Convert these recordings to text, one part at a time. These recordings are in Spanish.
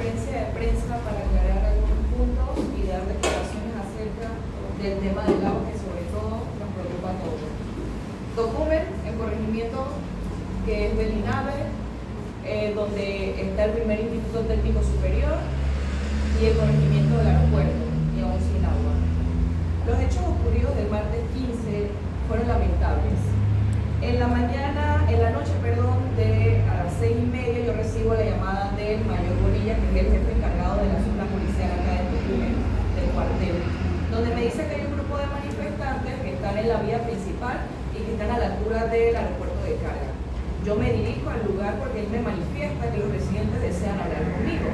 conferencia de prensa para aclarar algunos puntos y dar declaraciones acerca del tema del agua que sobre todo nos preocupa a todos. Tocumen, el corregimiento que es del INAVE, donde está el primer instituto técnico superior, y el corregimiento del aeropuerto, y aún sin agua. Los hechos ocurridos del martes 15 fueron lamentables. En la noche, a las 6:30, yo recibo la llamada del mayor Bonilla, que es el jefe encargado de la zona policial acá de Tocumen, del cuartel, donde me dice que hay un grupo de manifestantes que están en la vía principal y que están a la altura del aeropuerto de carga. Yo me dirijo al lugar porque él me manifiesta que los residentes desean hablar conmigo.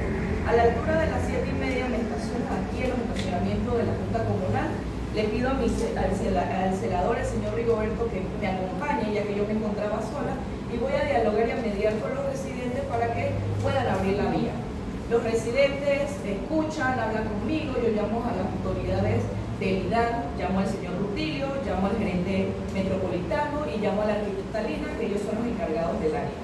A la altura de las 7:30 me estaciono aquí en los estacionamientos de la Junta Comunal. Le pido al celador, el señor Rigoberto, que me acompañe, ya que yo me encontraba sola, y voy a dialogar y a mediar con los residentes para que puedan abrir la vía. Los residentes escuchan, hablan conmigo, yo llamo a las autoridades del IDAN, llamo al señor Rutilio, llamo al gerente metropolitano y llamo a la arquitectalina, que ellos son los encargados del área.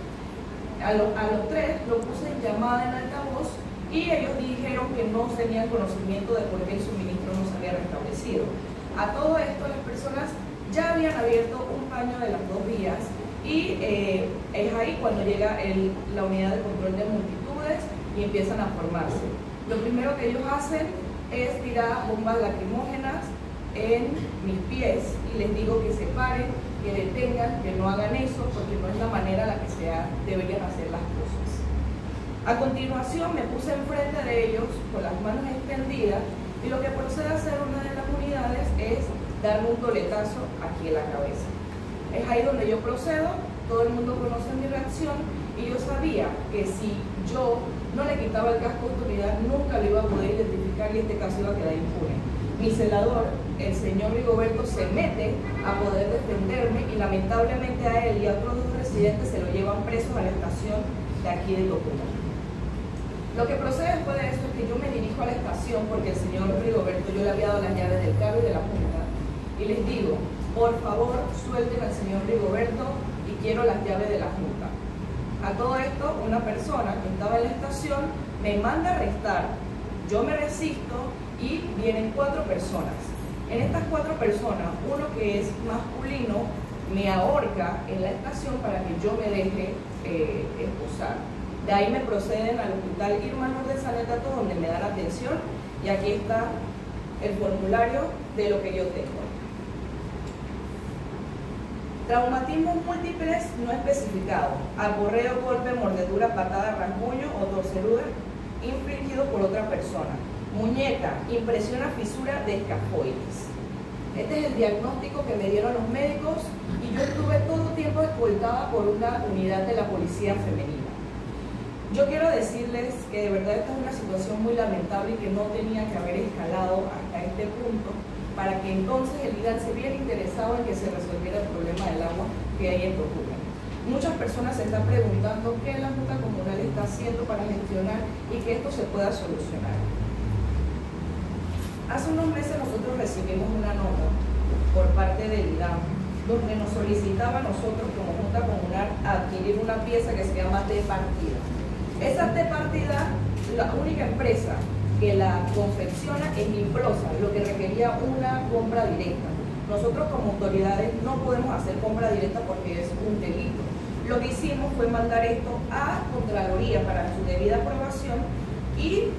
A los tres lo puse en llamada en altavoz y ellos dijeron que no tenían conocimiento de por qué el suministro no se había restablecido. A todo esto las personas ya habían abierto un paño de las dos vías y es ahí cuando llega la unidad de control de multitudes y empiezan a formarse. Lo primero que ellos hacen es tirar bombas lacrimógenas en mis pies y les digo que se paren, que detengan, que no hagan eso porque no es la manera en la que deberían hacer las cosas. A continuación me puse enfrente de ellos con las manos extendidas y lo que procede a hacer una de las unidades es darme un toletazo aquí en la cabeza. Es ahí donde yo procedo, todo el mundo conoce mi reacción y yo sabía que si yo no le quitaba el casco de autoridad nunca lo iba a poder identificar y este caso iba a quedar impune. Mi celador, el señor Rigoberto, se mete a poder defenderme y lamentablemente a él y a otros dos residentes se lo llevan presos a la estación de aquí de Tocumen. Lo que procede después de eso es que yo me dirijo a la estación porque el señor Rigoberto, yo le había dado las llaves del carro y de la Junta y les digo, por favor suelten al señor Rigoberto y quiero las llaves de la Junta. A todo esto, una persona que estaba en la estación me manda a arrestar, yo me resisto y vienen 4 personas. En estas 4 personas, uno que es masculino me ahorca en la estación para que yo me deje esposar. De ahí me proceden al hospital Irma Lourdes Sanetato, donde me dan atención y aquí está el formulario de lo que yo tengo. Traumatismos múltiples no especificados, aporreo, golpe, mordedura, patada, rasguño o torcedura infligido por otra persona. Muñeca, impresión a fisura de escafoides. Este es el diagnóstico que me dieron los médicos y yo estuve todo el tiempo escoltada por una unidad de la policía femenina. Yo quiero decirles que de verdad esta es una situación muy lamentable y que no tenía que haber escalado hasta este punto para que entonces el IDAN se viera interesado en que se resolviera el problema del agua que hay en Tocumen. Muchas personas se están preguntando qué la Junta Comunal está haciendo para gestionar y que esto se pueda solucionar. Hace unos meses nosotros recibimos una nota por parte del IDAN donde nos solicitaba a nosotros como Junta Comunal adquirir una pieza que se llama T-partida. Esa T-partida, la única empresa que la confecciona es Implosa, lo que requería una compra directa. Nosotros como autoridades no podemos hacer compra directa porque es un delito. Lo que hicimos fue mandar esto a Contraloría para su debida aprobación y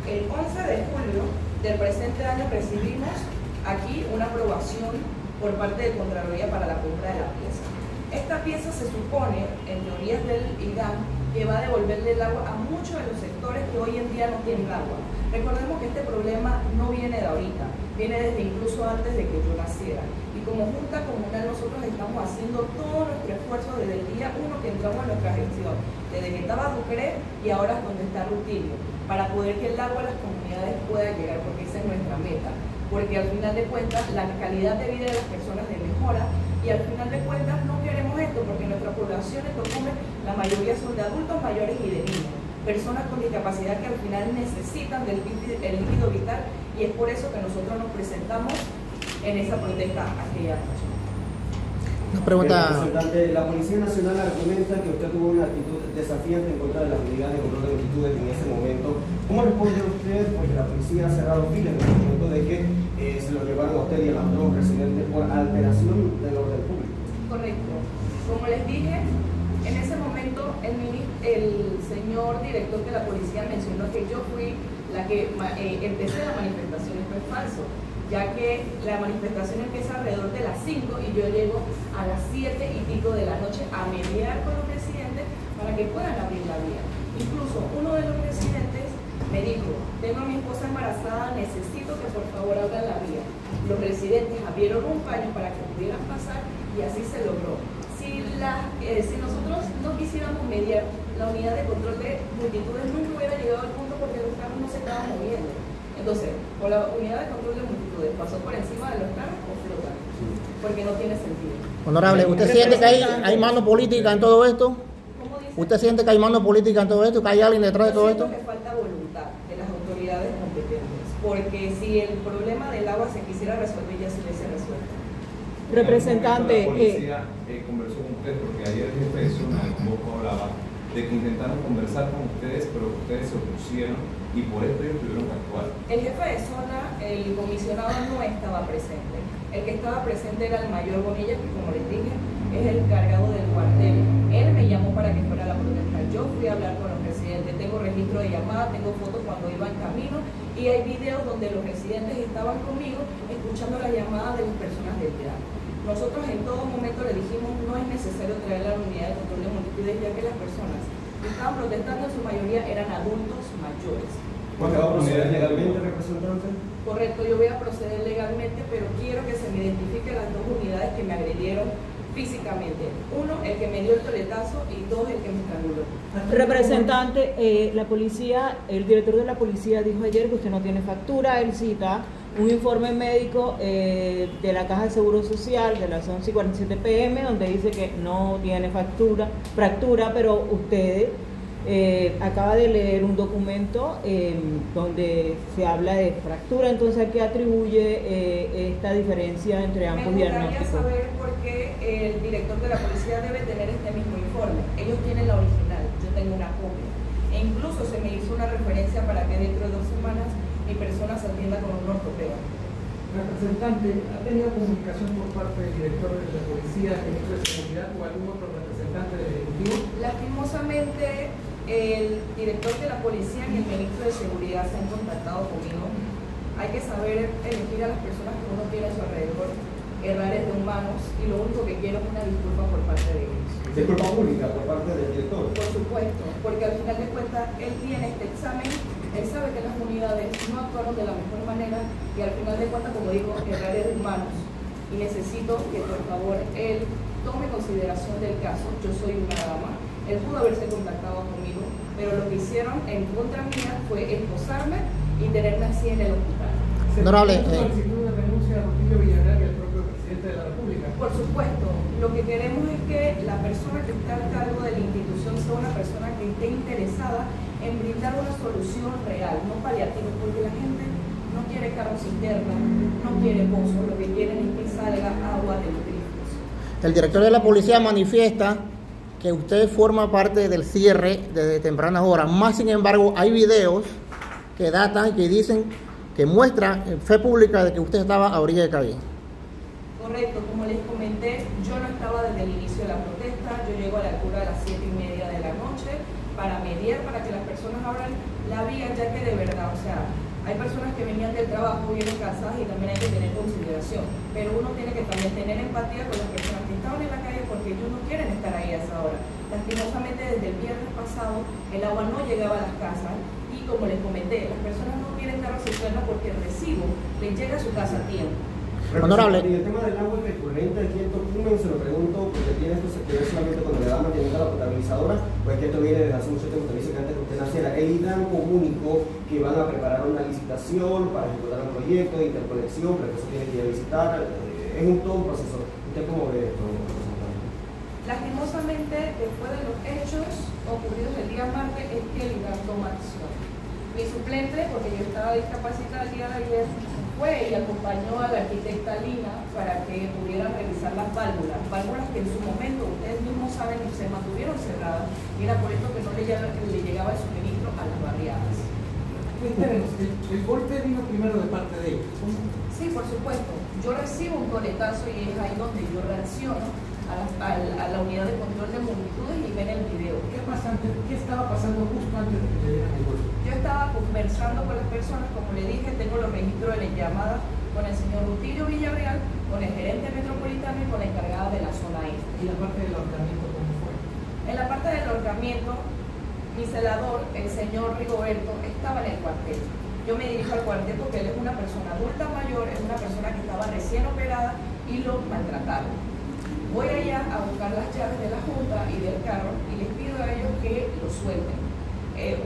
el 11 de julio del presente año recibimos aquí una aprobación por parte de Contraloría para la compra de la pieza. Esta pieza se supone, en teorías del IDAN, que va a devolverle el agua a muchos de los sectores que hoy en día no tienen agua. Recordemos que este problema no viene de ahorita, viene desde incluso antes de que yo naciera. Y como Junta Comunal nosotros estamos haciendo todo nuestro esfuerzo desde el día 1 que entramos en nuestra gestión, desde que estaba Ducre y ahora es donde está Rutilio, para poder que el agua a las comunidades pueda llegar, porque esa es nuestra meta. Porque al final de cuentas la calidad de vida de las personas se mejora y al final de cuentas no queremos esto porque nuestra población en Tocumen la mayoría son de adultos mayores y de niños, personas con discapacidad que al final necesitan del líquido vital y es por eso que nosotros nos presentamos en esa protesta aquella noche. Nos pregunta... La Policía Nacional argumenta que usted tuvo una actitud desafiante en contra de las unidades de control de multitudes en ese momento ¿Cómo responde usted? Porque la policía ha cerrado filas en el momento de que se lo llevaron a usted y a los otros residentes por alteración del orden público. Correcto. Como les dije, en ese momento el señor director de la policía mencionó que yo fui la que empecé la manifestación. Esto es falso, ya que la manifestación empieza alrededor de las 5 y yo llego a las 7 y pico de la noche a mediar con los residentes para que puedan abrir la vía. Incluso uno de los residentes me dijo: tengo a mi esposa embarazada, necesito que por favor abran la vía. Los residentes abrieron un paño para que pudieran pasar y así se logró. Si nosotros no quisiéramos mediar, la unidad de control de multitudes nunca hubiera llegado al punto porque los carros no se estaban moviendo. Entonces, o la unidad de control de multitudes pasó por encima de los carros o flotan, porque no tiene sentido. Honorable, ¿usted siente que hay mano política en todo esto? ¿Cómo dice? ¿Usted siente que hay mano política en todo esto? ¿Que hay alguien detrás de todo esto? Que falta voluntad de las autoridades competentes, porque si el problema del agua se quisiera resolver, ya se hubiese resuelto. Representante, la policía conversó con usted, porque ayer el jefe de zona un poco hablaba de que intentaron conversar con ustedes, pero ustedes se opusieron y por esto ellos tuvieron que actuar. El jefe de zona, el comisionado, no estaba presente. El que estaba presente era el mayor Bonilla, que como les dije, es el encargado del cuartel. Él me llamó para que fuera a la protesta. Yo fui a hablar con los residentes, tengo registro de llamada, tengo fotos cuando iba en camino y hay videos donde los residentes estaban conmigo escuchando las llamadas de las personas del teatro. Nosotros en todo momento le dijimos: no es necesario traer la unidad de control de multitudes, ya que las personas que estaban protestando en su mayoría eran adultos mayores. ¿Cuándo va a proceder legalmente, representante? Correcto, yo voy a proceder legalmente, pero quiero que se me identifiquen las dos unidades que me agredieron físicamente. Uno, el que me dio el toletazo, y dos, el que me estranguló. representante, la policía, el director de la policía dijo ayer que usted no tiene factura. Él cita un informe médico de la Caja de Seguro Social de las 11:47 p.m. donde dice que no tiene fractura, pero usted acaba de leer un documento donde se habla de fractura. Entonces, ¿a qué atribuye esta diferencia entre ambos diagnósticos? Me gustaría saber por qué el director de la policía debe tener este mismo informe. Ellos tienen la original, yo tengo una copia. E incluso se me hizo una referencia para que dentro de 2 semanas mi persona se atienda con un ortopeda. Representante, ¿ha tenido comunicación por parte del director de la policía, del ministro de Seguridad o algún otro representante del Ejecutivo? Lastimosamente, el director de la policía y el ministro de Seguridad se han contactado conmigo. Hay que saber elegir a las personas que uno tiene a su alrededor. Errar es de humanos y lo único que quiero es una disculpa por parte de ellos. Disculpa pública por parte del director. Por supuesto, porque al final de cuentas él tiene este examen, él sabe que las unidades no actuaron de la mejor manera y al final de cuentas, como digo, errar es de humanos y necesito que por favor él tome consideración del caso. Yo soy una dama, él pudo haberse contactado conmigo, pero lo que hicieron en contra mía fue esposarme y tenerme así en el hospital. Honorable, solicitud de renuncia a Rutilio Villarreal y al propio presidente de la República. Por supuesto, lo que queremos es que la persona que está al cargo de la institución sea una persona que esté interesada en brindar una solución real, no paliativa, porque la gente no quiere carro cisterna, no quiere pozos, lo que quieren es que salga agua de los grifos. el director de la policía manifiesta que usted forma parte del cierre desde tempranas horas. Más sin embargo, hay videos que datan, que dicen, que muestran fe pública de que usted estaba a orilla de calle. Correcto, como les comenté, yo no estaba desde el inicio de la protesta, yo llego a la altura de las 7:30 de la noche para mediar, para que las personas abran la vía, ya que de verdad, o sea, hay personas que venían del trabajo, vienen cansadas y también hay que tener consideración, pero uno tiene que también tener empatía con las personas que estaban en la calle porque ellos no quieren estar ahí a esa hora. Lastimosamente, desde el viernes pasado, el agua no llegaba a las casas y como les comenté, las personas no quieren carro cisterna porque el recibo les llega a su casa a tiempo. Honorable. Y el tema del agua es recurrente aquí en Tocumen, se lo pregunto, porque tiene esto que ver solamente cuando le da mantenimiento a la potabilizadora, pues que esto viene desde hace mucho tiempo, usted dice que antes que usted naciera. El IDAN comunicó que van a preparar una licitación para ejecutar un proyecto de interconexión, pero que se tiene que ir a visitar, es todo un proceso. ¿Usted cómo ve esto? Lastimosamente, después de los hechos ocurridos el día martes, es que el IDAN toma acción. Mi suplente, porque yo estaba discapacitada el día de ayer, fue y acompañó a la arquitecta Lina para que pudieran revisar las válvulas que en su momento, ustedes mismos saben, se mantuvieron cerradas y era por esto que no le llegaba el suministro a las barriadas. Reiteremos, el golpe vino primero de parte de ellos. Sí, por supuesto. Yo recibo un coletazo y es ahí donde yo reacciono a la unidad de control de multitudes y ven el video. ¿Qué estaba pasando justo antes de que le dieran el golpe? Yo estaba conversando con las personas, como le dije, tengo los registros de la llamada con el señor Rutilio Villarreal, con el gerente metropolitano y con la encargada de la zona este. ¿Y la parte del ahorcamiento cómo fue? En la parte del ahorcamiento, mi celador, el señor Rigoberto, estaba en el cuartel. Yo me dirijo al cuartel porque él es una persona adulta mayor, es una persona que estaba recién operada y lo maltrataron. Voy allá a buscar las llaves de la junta y del carro y les pido a ellos que lo suelten.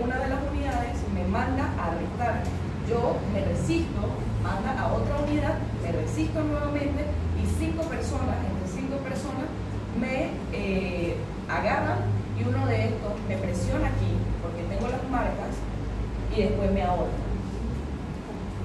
Una de las unidades me manda a arrestar. Yo me resisto, manda a otra unidad, me resisto nuevamente y entre 5 personas, me agarran y uno de estos me presiona aquí porque tengo las marcas y después me ahorca.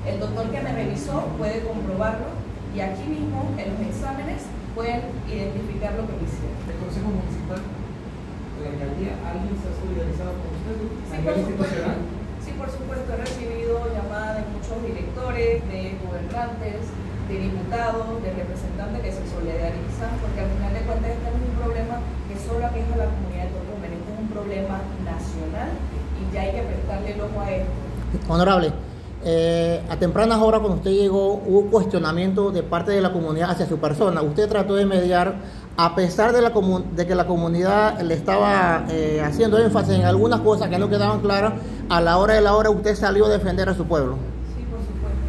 El doctor que me revisó puede comprobarlo y aquí mismo en los exámenes pueden identificar lo que me hicieron. ¿El Consejo Municipal de la Alcaldía, alguien se ha solidarizado con usted Sí, a nivel institucional? Sí, por supuesto, he recibido llamadas de muchos directores, de gobernantes, de diputados, de representantes que se solidarizan, porque al final de cuentas este no es un problema que solo aqueja a la comunidad de Tocumen, este es un problema nacional y ya hay que prestarle el ojo a esto. Honorable, a tempranas horas cuando usted llegó hubo cuestionamiento de parte de la comunidad hacia su persona. Usted trató de mediar, a pesar de que la comunidad le estaba haciendo énfasis en algunas cosas que no quedaban claras, a la hora de la hora usted salió a defender a su pueblo. Sí, por supuesto.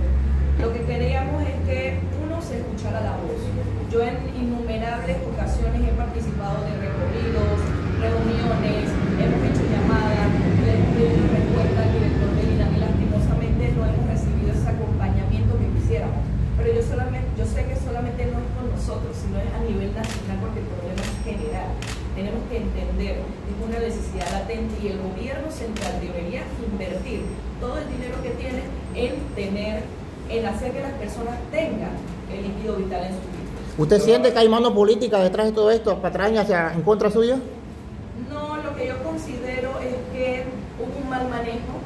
Lo que queríamos es que uno se escuchara la voz. Yo en innumerables ocasiones he participado de recorridos, reuniones, hemos hecho llamadas, le hemos pedido respuesta al director del INAM y lastimosamente no hemos recibido ese acompañamiento que quisiéramos. Pero yo sé que solamente no es con nosotros, sino es a nivel nacional porque el problema es general. Tenemos que entender, es una necesidad latente y el gobierno central debería invertir todo el dinero que tiene en hacer que las personas tengan el líquido vital en sus vidas. ¿Usted siente que hay mano política detrás de todo esto, patrañas en contra suya? No, lo que yo considero es que hubo un mal manejo,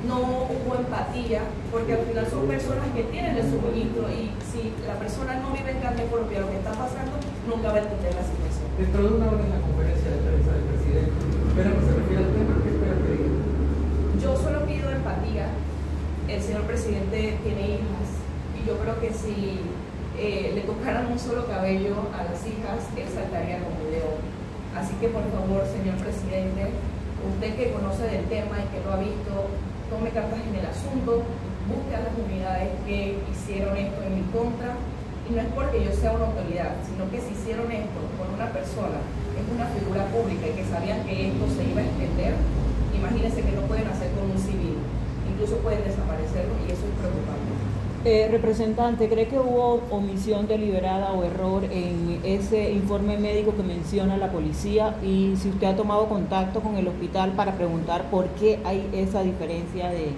no hubo empatía, porque al final son personas que tienen el suministro y si la persona no vive en carne propia lo que está pasando, nunca va a entender la situación. Dentro de una hora en la conferencia de prensa del presidente, ¿espera que se refiere al tema? ¿Qué espera que diga? Yo solo pido empatía. El señor presidente tiene hijas y yo creo que si le tocaran un solo cabello a las hijas, él saltaría como un león. Así que por favor, señor presidente, usted que conoce del tema y que lo ha visto, tome cartas en el asunto, busque a las unidades que hicieron esto en mi contra. Y no es porque yo sea una autoridad, sino que si hicieron esto con una persona, es una figura pública y que sabían que esto se iba a extender, imagínense que no pueden hacer con un civil, incluso pueden desaparecerlo y eso es preocupante. Representante, ¿cree que hubo omisión deliberada o error en ese informe médico que menciona la policía? Y si usted ha tomado contacto con el hospital para preguntar por qué hay esa diferencia de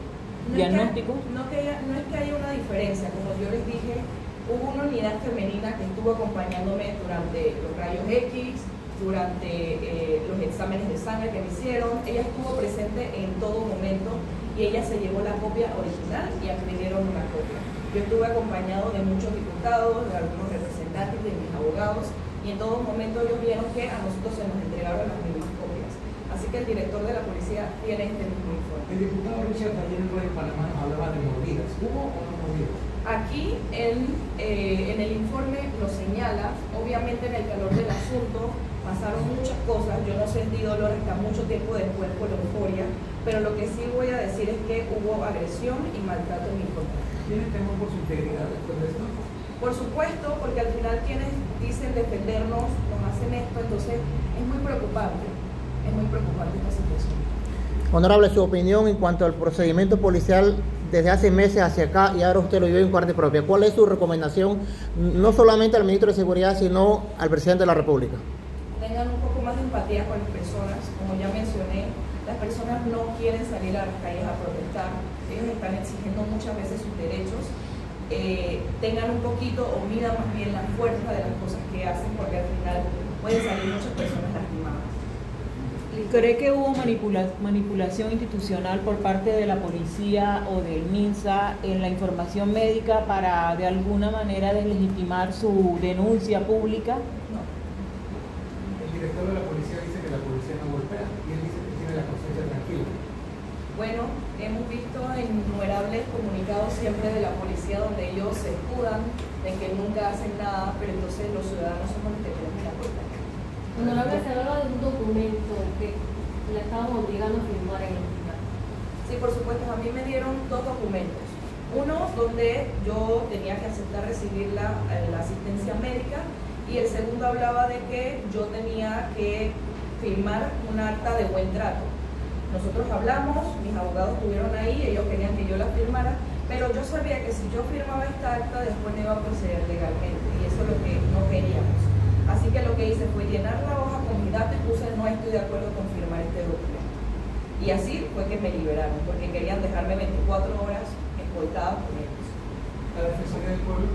diagnóstico. No es que haya una diferencia, como yo les dije, hubo una unidad femenina que estuvo acompañándome durante los rayos X, durante los exámenes de sangre que me hicieron. Ella estuvo presente en todo momento y ella se llevó la copia original y pidieron una copia. Yo estuve acompañado de muchos diputados, de algunos representantes, de mis abogados, y en todo momento ellos vieron que a nosotros se nos entregaron las mismas copias. Así que el director de la policía tiene este mismo informe. El diputado Richard ayer en Radio Panamá hablaba de mordidas. ¿Hubo o no mordidas? Aquí en el informe lo señala, obviamente en el calor del asunto pasaron muchas cosas, yo no sentí dolor hasta mucho tiempo después por la euforia, pero lo que sí voy a decir es que hubo agresión y maltrato en mi contra. ¿Tiene temor por su integridad después de esto? Por supuesto, porque al final quienes dicen defendernos nos hacen esto, entonces es muy preocupante esta situación. Honorable, su opinión en cuanto al procedimiento policial desde hace meses hacia acá y ahora usted lo vive en carne propia. ¿Cuál es su recomendación, no solamente al ministro de Seguridad, sino al presidente de la República? Tengan un poco más de empatía con las personas. Como ya mencioné, las personas no quieren salir a las calles a protestar. Ellos están exigiendo muchas veces sus derechos. Tengan un poquito o midan más bien la fuerza de las cosas que hacen, porque al final pueden salir muchas personas lastimadas. ¿Cree que hubo manipulación institucional por parte de la policía o del MINSA en la información médica para de alguna manera deslegitimar su denuncia pública? No. El director de la policía dice que la policía no golpea y él dice que tiene la conciencia tranquila. Bueno, hemos visto innumerables comunicados siempre de la policía donde ellos se escudan de que nunca hacen nada, pero entonces los ciudadanos somos los que tenemos la culpa. Honorable, se habla de un documento que le estaban obligando a firmar en el hospital. Sí, por supuesto, a mí me dieron dos documentos. Uno donde yo tenía que aceptar recibir la asistencia médica y el segundo hablaba de que yo tenía que firmar un acta de buen trato. Nosotros hablamos, mis abogados estuvieron ahí, ellos querían que yo la firmara, pero yo sabía que si yo firmaba esta acta después no iba a proceder legalmente y eso es lo que no queríamos. Así que lo que hice fue llenar la hoja con mis datos y puse no estoy de acuerdo con firmar este documento. Y así fue que me liberaron, porque querían dejarme 24 horas escoltada con ellos. ¿La Defensoría del Pueblo?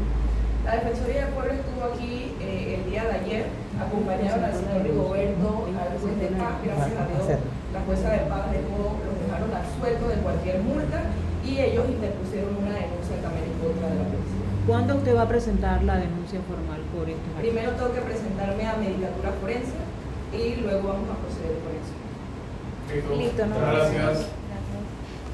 La Defensoría del Pueblo estuvo aquí el día de ayer, acompañaron al señor Rigoberto, al juez de paz, gracias a Dios. La jueza de paz los dejaron al suelto de cualquier multa y ellos interpusieron una denuncia también en contra de la policía. ¿Cuándo usted va a presentar la denuncia formal por esto? Primero tengo que presentarme a Medicatura Forense y luego vamos a proceder por eso. Listo. Listo, ¿no? Gracias.